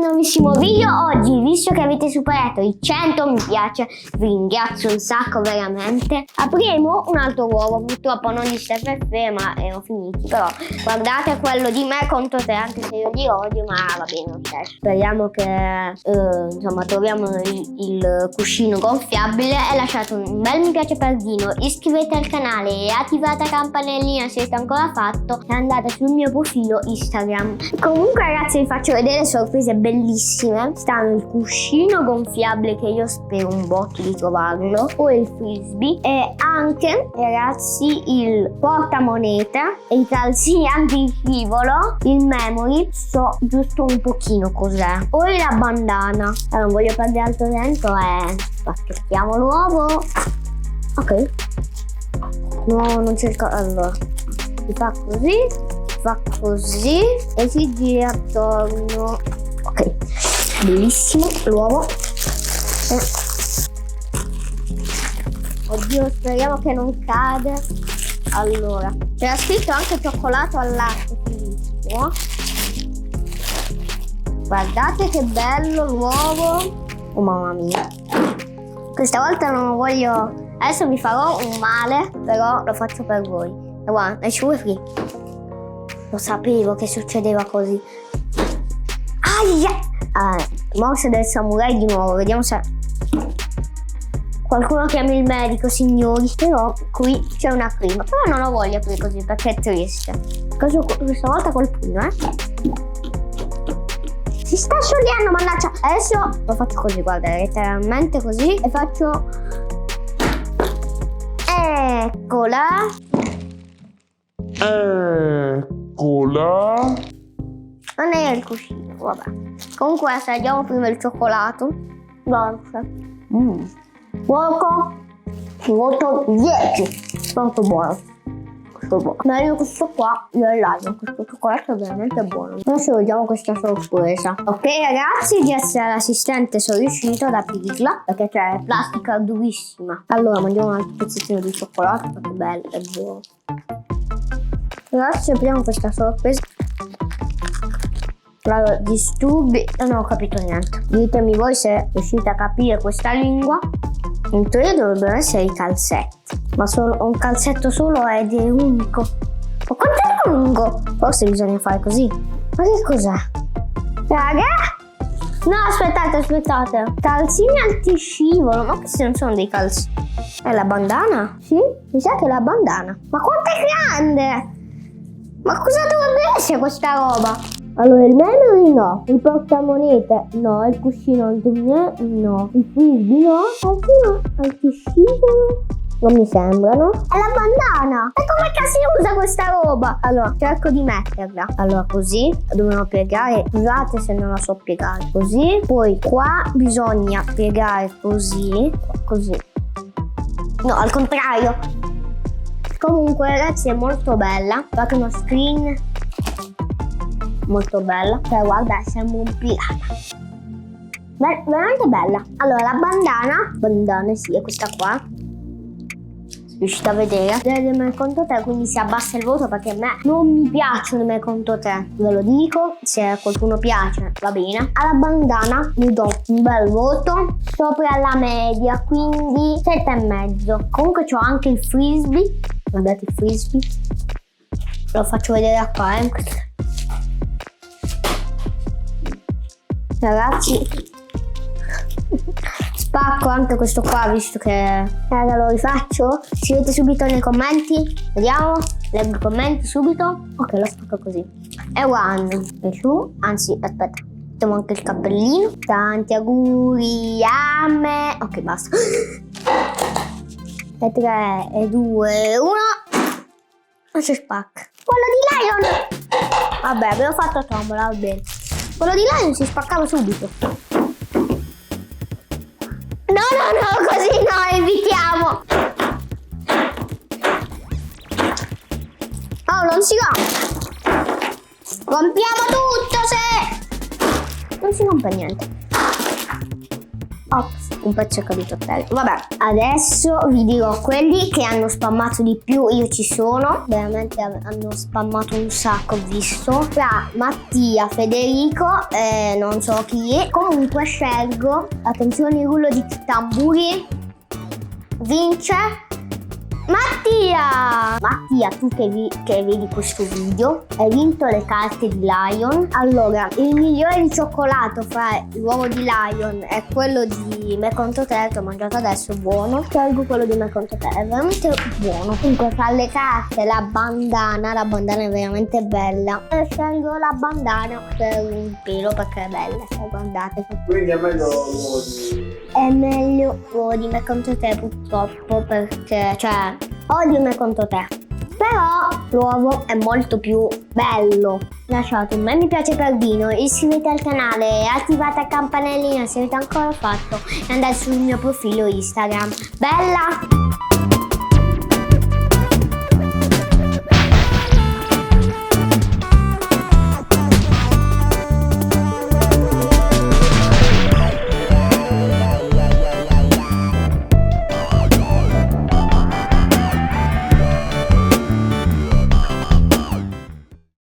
nuovissimo video. Oggi, visto che avete superato i 100 mi piace, vi ringrazio un sacco veramente. Apriremo un altro uovo, purtroppo non di Steffe, ma erano finiti. Però guardate quello di me contro te, anche se io li odio, ma va bene, ok. Speriamo che insomma troviamo il cuscino gonfiabile. E lasciate un bel mi piace per Dino, iscrivetevi al canale e attivate la campanellina se siete ancora fatto, e andate sul mio profilo Instagram. Comunque ragazzi, vi faccio vedere sorprese bellissime. Stanno il cuscino gonfiabile, che io spero un botto di trovarlo, o il frisbee, e anche ragazzi il portamonete e i calzini antiscivolo, il memory, so giusto un pochino cos'è, poi la bandana. Non voglio perdere altro tempo e pacchettiamo l'uovo. Ok, no, non cerco. Allora si fa così e si gira attorno. Ok, bellissimo l'uovo. Oddio, speriamo che non cade. Allora, c'era scritto anche cioccolato al latte, bellissimo. Guardate che bello l'uovo. Oh mamma mia, questa volta non lo voglio. Adesso vi farò un male, però lo faccio per voi. E guarda, ci vuoi free? Lo sapevo che succedeva così. Aia! Mossa del samurai di nuovo. Vediamo se qualcuno chiami il medico, signori. Però qui c'è una prima. Però non lo voglio aprire così perché è triste. Questa volta col pugno, Si sta sciogliendo, mannaggia. Adesso lo faccio così, guarda, letteralmente così. E faccio... Eccola. Non è il cuscino, vabbè. Comunque assaggiamo prima il cioccolato. Dolce. Poco. Molto 10. Molto buono. Meglio questo qua dell'altro. Questo cioccolato è veramente buono. Adesso vediamo questa sorpresa. Ok ragazzi, grazie all'assistente sono riuscito ad aprirla, perché c'è plastica durissima. Allora mangiamo un altro pezzettino di cioccolato, perché è bello, è buono. Adesso apriamo questa sorpresa. Allora, disturbi, non ho capito niente. Ditemi voi se riuscite a capire questa lingua. In teoria dovrebbero essere i calzetti, ma solo un calzetto solo ed è unico. Ma quanto è lungo? Forse bisogna fare così. Ma che cos'è? Raga? No, aspettate. Calzini antiscivolo. Ma questi non sono dei calzini. È la bandana? Sì, mi sa che è la bandana. Ma quanto è grande? Ma cosa dovrebbe essere questa roba? Allora, il memory no, il portamonete no, il cuscino no, il frisbee no, antiscivolo non mi sembrano. È la bandana! E come si usa questa roba? Allora, cerco di metterla. Allora, così, dobbiamo piegare, scusate se non la so piegare, così. Poi qua bisogna piegare così. No, al contrario. Comunque ragazzi è molto bella. Fate uno screen. Molto bella, cioè guarda, sembra un pirata. Veramente bella. Allora la bandana sì, è questa qua. Riuscite a vedere? Del me conto te, quindi si abbassa il voto perché a me non mi piacciono i me conto te. Ve lo dico, se a qualcuno piace va bene. Alla bandana mi do un bel voto sopra la media, quindi 7,5. Comunque c'ho anche il frisbee. Guardate il frisbee. Lo faccio vedere qua, Ragazzi, spacco anche questo qua, visto che raga lo rifaccio. Scrivete subito nei commenti, vediamo, leggo i commenti subito. Ok, lo spacco così. E one, e su, anzi aspetta, mettiamo anche il cappellino. Tanti auguri a me. Ok, basta. E 3, e 2, 1. Non si spacca. Quello di Lion. Vabbè, abbiamo fatto tombola, va bene. Quello di Lion si spaccava subito. No, così no, evitiamo. Oh, non si rompe. Rompiamo tutto se... Non si rompe niente. Ops. un pezzo è caduto a terra. Vabbè, adesso vi dirò quelli che hanno spammato di più. Io ci sono, veramente hanno spammato un sacco, ho visto. Tra Mattia, Federico, non so chi è. Comunque scelgo, attenzione, il rullo di tamburi. Vince Mattia! Mattia, tu che vedi questo video, hai vinto le carte di Lion. Allora, il migliore di cioccolato fra l'uovo di Lion e quello di Me contro te, che ho mangiato adesso, buono. Scelgo quello di Me contro te, è veramente buono. Comunque fra le carte, la bandana è veramente bella. E scelgo la bandana per un pelo perché è bella, se guardate. Quindi è meglio l'uovo di... È meglio l'uovo di Me contro te, purtroppo, perché, cioè, odio Me contro te. Però l'uovo è molto più bello. Lasciate un bel mi piace per Dino, iscrivetevi al canale, attivate la campanellina se avete ancora fatto e andate sul mio profilo Instagram. Bella!